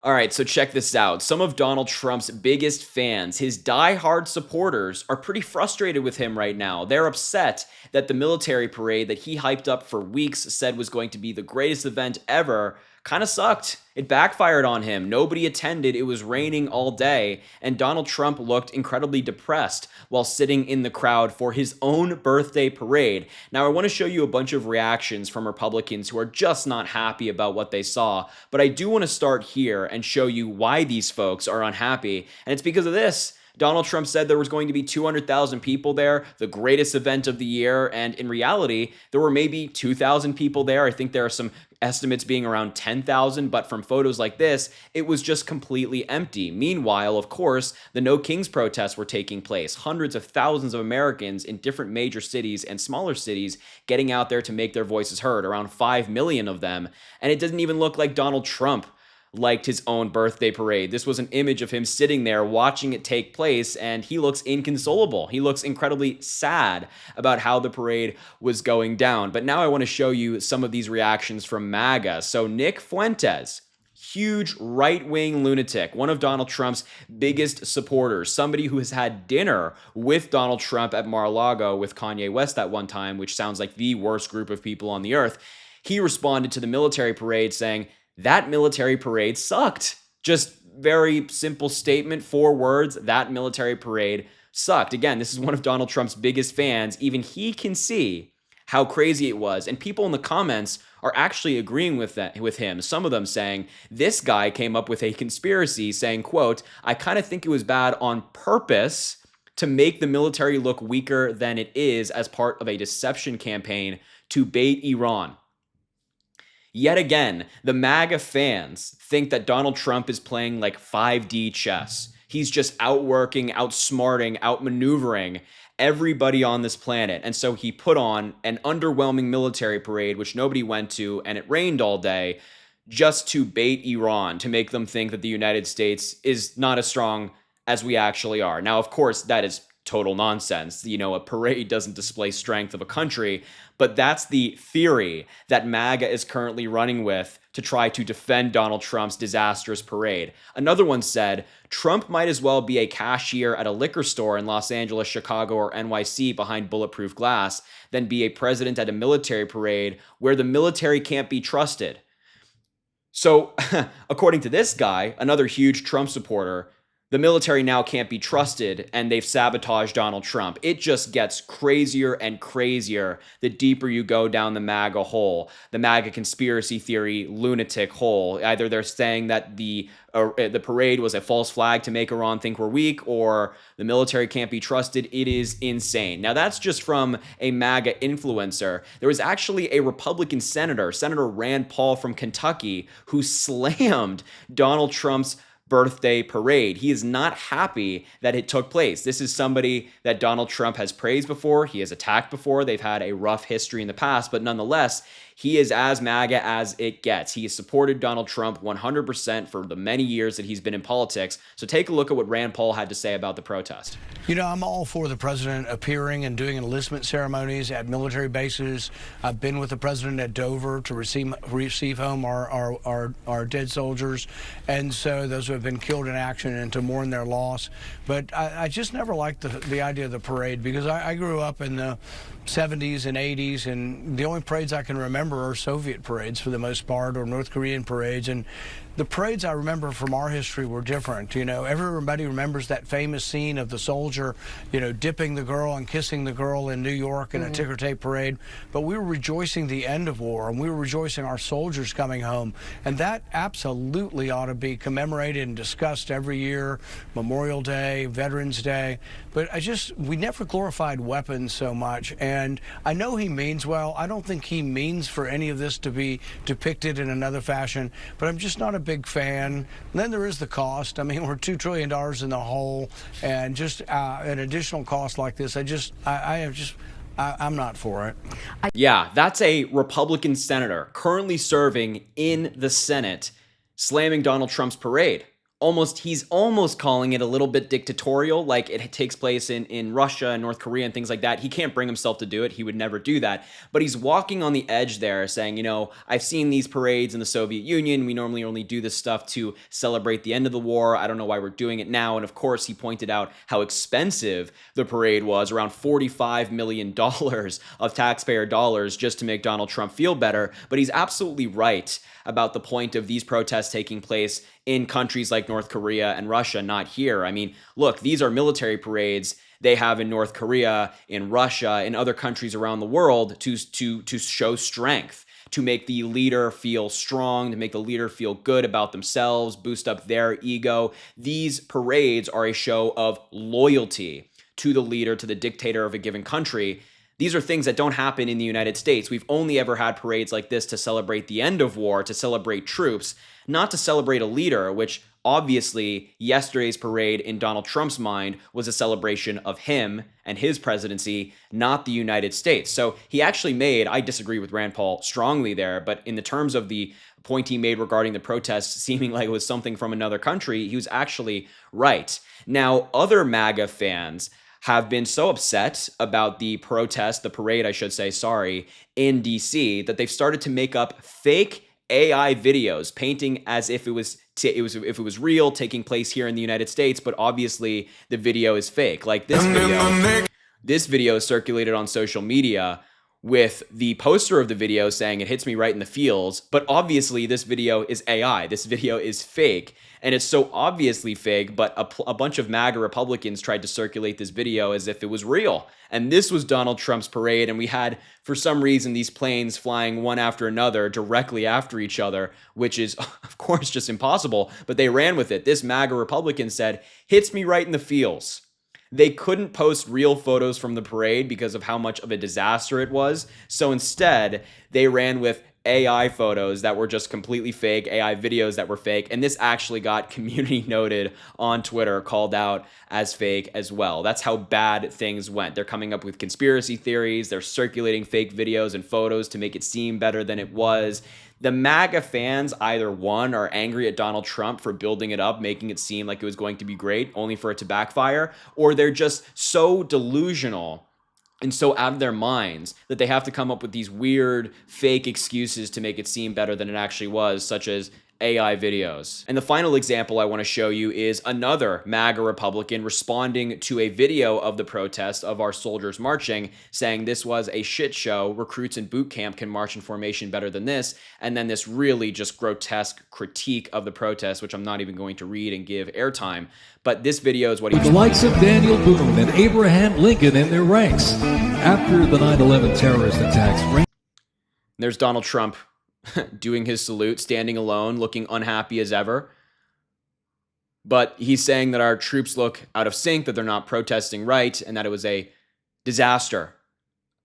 All right, so check this out. Some of Donald Trump's biggest fans, his die-hard supporters, are pretty frustrated with him right now. They're upset that the military parade that he hyped up for weeks, said was going to be the greatest event ever, kind of sucked. It backfired on him. Nobody attended. It was raining all day, and Donald Trump looked incredibly depressed while sitting in the crowd for his own birthday parade. Now, I want to show you a bunch of reactions from Republicans who are just not happy about what they saw, but I do want to start here and show you why these folks are unhappy, and it's because of this. Donald Trump said there was going to be 200,000 people there, the greatest event of the year, and in reality, there were maybe 2,000 people there. I think there are some estimates being around 10,000, but from photos like this, it was just completely empty. Meanwhile, of course, the No Kings protests were taking place. Hundreds of thousands of Americans in different major cities and smaller cities getting out there to make their voices heard, around 5 million of them, and it doesn't even look like Donald Trump liked his own birthday parade. This was an image of him sitting there watching it take place, and he looks inconsolable. He looks incredibly sad about how the parade was going down. But now I want to show you some of these reactions from MAGA. So Nick Fuentes, huge right-wing lunatic, one of Donald Trump's biggest supporters, somebody who has had dinner with Donald Trump at Mar-a-Lago with Kanye West at one time, which sounds like the worst group of people on the earth. He responded to the military parade saying, "That military parade sucked." Just very simple statement, 4 words, that military parade sucked. Again, this is one of Donald Trump's biggest fans. Even he can see how crazy it was. And people in the comments are actually agreeing with him. Some of them saying, this guy came up with a conspiracy saying, quote, "I kind of think it was bad on purpose to make the military look weaker than it is as part of a deception campaign to bait Iran." Yet again, the MAGA fans think that Donald Trump is playing like 5D chess. He's just outworking, outsmarting, outmaneuvering everybody on this planet. And so he put on an underwhelming military parade, which nobody went to, and it rained all day, just to bait Iran, to make them think that the United States is not as strong as we actually are. Now, of course, that is total nonsense. You know, a parade doesn't display strength of a country, but that's the theory that MAGA is currently running with to try to defend Donald Trump's disastrous parade. Another one said, Trump might as well be a cashier at a liquor store in Los Angeles, Chicago, or NYC behind bulletproof glass than be a president at a military parade where the military can't be trusted. So, according to this guy, another huge Trump supporter, the military now can't be trusted, and they've sabotaged Donald Trump. It just gets crazier and crazier the deeper you go down the MAGA hole, the MAGA conspiracy theory lunatic hole. Either they're saying that the parade was a false flag to make Iran think we're weak, or the military can't be trusted. It is insane. Now, that's just from a MAGA influencer. There was actually a Republican senator, Senator Rand Paul from Kentucky, who slammed Donald Trump's birthday parade. He is not happy that it took place. This is somebody that Donald Trump has praised before. He has attacked before. They've had a rough history in the past, but nonetheless, he is as MAGA as it gets. He has supported Donald Trump 100% for the many years that he's been in politics. So take a look at what Rand Paul had to say about the protest. You know, I'm all for the president appearing and doing enlistment ceremonies at military bases. I've been with the president at Dover to receive home our dead soldiers, and so those who have been killed in action, and to mourn their loss. But I just never liked the idea of the parade, because I grew up in the 70s and 80s, and the only parades I can remember are Soviet parades for the most part, or North Korean parades. And the parades I remember from our history were different. You know, everybody remembers that famous scene of the soldier, you know, dipping the girl and kissing the girl in New York in a ticker tape parade. But we were rejoicing the end of war, and we were rejoicing our soldiers coming home. And that absolutely ought to be commemorated and discussed every year, Memorial Day, Veterans Day. But we never glorified weapons so much. And I know he means well. I don't think he means for any of this to be depicted in another fashion, but I'm just not a big fan. And then there is the cost. I mean, we're $2 trillion in the hole, and just an additional cost like this, I'm not for it. Yeah, that's a Republican senator currently serving in the Senate, slamming Donald Trump's parade. he's almost calling it a little bit dictatorial, like it takes place in Russia and North Korea and things like that. He can't bring himself to do it. He would never do that. But he's walking on the edge there saying, I've seen these parades in the Soviet Union. We normally only do this stuff to celebrate the end of the war. I don't know why we're doing it now. And of course, he pointed out how expensive the parade was, around $45 million of taxpayer dollars just to make Donald Trump feel better. But he's absolutely right about the point of these protests taking place in countries like North Korea and Russia, not here. I mean, look, these are military parades they have in North Korea, in Russia, in other countries around the world to show strength, to make the leader feel strong, to make the leader feel good about themselves, boost up their ego. These parades are a show of loyalty to the leader, to the dictator of a given country. These are things that don't happen in the United States. We've only ever had parades like this to celebrate the end of war, to celebrate troops, not to celebrate a leader, which obviously yesterday's parade in Donald Trump's mind was a celebration of him and his presidency, not the United States. So he actually made, I disagree with Rand Paul strongly there, but in the terms of the point he made regarding the protests seeming like it was something from another country, he was actually right. Now, other MAGA fans have been so upset about the parade, I should say, in DC, that they've started to make up fake AI videos, painting as if it was real, taking place here in the United States, but obviously the video is fake. Like this video. This video is circulated on social media with the poster of the video saying it hits me right in the feels, but obviously this video is AI. This video is fake. And it's so obviously fake, but a bunch of MAGA Republicans tried to circulate this video as if it was real. And this was Donald Trump's parade, and we had, for some reason, these planes flying one after another directly after each other, which is, of course, just impossible, but they ran with it. This MAGA Republican said, hits me right in the feels. They couldn't post real photos from the parade because of how much of a disaster it was, so instead, they ran with AI photos that were just completely fake, AI videos that were fake, and this actually got community noted on Twitter, called out as fake as well. That's how bad things went. They're coming up with conspiracy theories, they're circulating fake videos and photos to make it seem better than it was. The MAGA fans either, one, are angry at Donald Trump for building it up, making it seem like it was going to be great, only for it to backfire, or they're just so delusional and so out of their minds that they have to come up with these weird fake excuses to make it seem better than it actually was, such as AI videos. And the final example I want to show you is another MAGA Republican responding to a video of the protest of our soldiers marching, saying this was a shit show, recruits in boot camp can march in formation better than this, and then this really just grotesque critique of the protest, which I'm not even going to read and give airtime. But this video is what the likes of Daniel Boone and Abraham Lincoln in their ranks after the 9/11 terrorist attacks. There's Donald Trump doing his salute, standing alone, looking unhappy as ever. But he's saying that our troops look out of sync, that they're not protesting right, and that it was a disaster.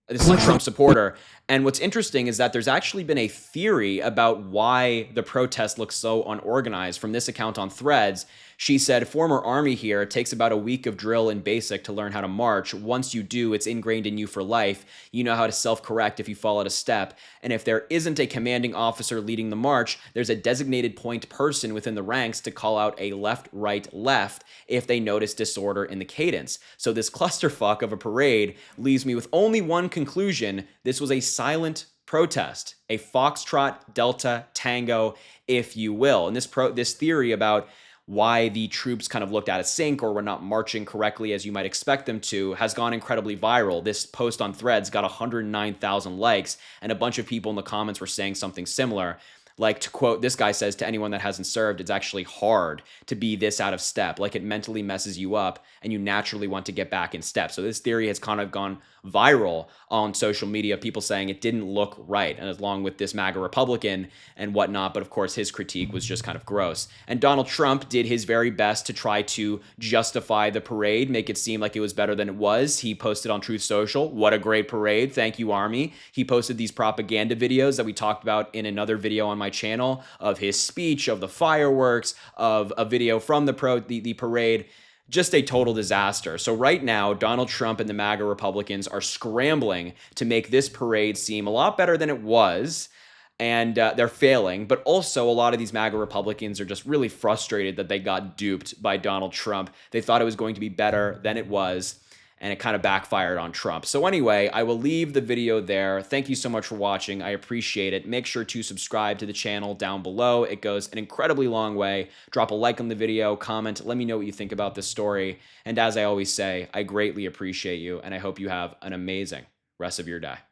This is a Trump supporter. And what's interesting is that there's actually been a theory about why the protest looks so unorganized. From this account on Threads, she said, former Army here, it takes about a week of drill in basic to learn how to march. Once you do, it's ingrained in you for life. You know how to self-correct if you fall out of step. And if there isn't a commanding officer leading the march, there's a designated point person within the ranks to call out a left, right, left if they notice disorder in the cadence. So this clusterfuck of a parade leaves me with only one conclusion. This was a silent protest, a foxtrot, delta, tango, if you will. And this theory about why the troops kind of looked out of sync or were not marching correctly as you might expect them to has gone incredibly viral. This post on Threads got 109,000 likes, and a bunch of people in the comments were saying something similar. Like, to quote, this guy says, to anyone that hasn't served, it's actually hard to be this out of step. Like, it mentally messes you up and you naturally want to get back in step. So this theory has kind of gone viral on social media, people saying it didn't look right, and along with this MAGA Republican and whatnot. But of course, his critique was just kind of gross. And Donald Trump did his very best to try to justify the parade, make it seem like it was better than it was. He posted on Truth Social, what a great parade, thank you, Army. He posted these propaganda videos that we talked about in another video on my channel, of his speech, of the fireworks, of a video from the parade. Just a total disaster. So right now, Donald Trump and the MAGA Republicans are scrambling to make this parade seem a lot better than it was. and they're failing. But also, a lot of these MAGA Republicans are just really frustrated that they got duped by Donald Trump. They thought it was going to be better than it was, and it kind of backfired on Trump. So anyway, I will leave the video there. Thank you so much for watching. I appreciate it. Make sure to subscribe to the channel down below. It goes an incredibly long way. Drop a like on the video, comment, let me know what you think about this story. And as I always say, I greatly appreciate you, and I hope you have an amazing rest of your day.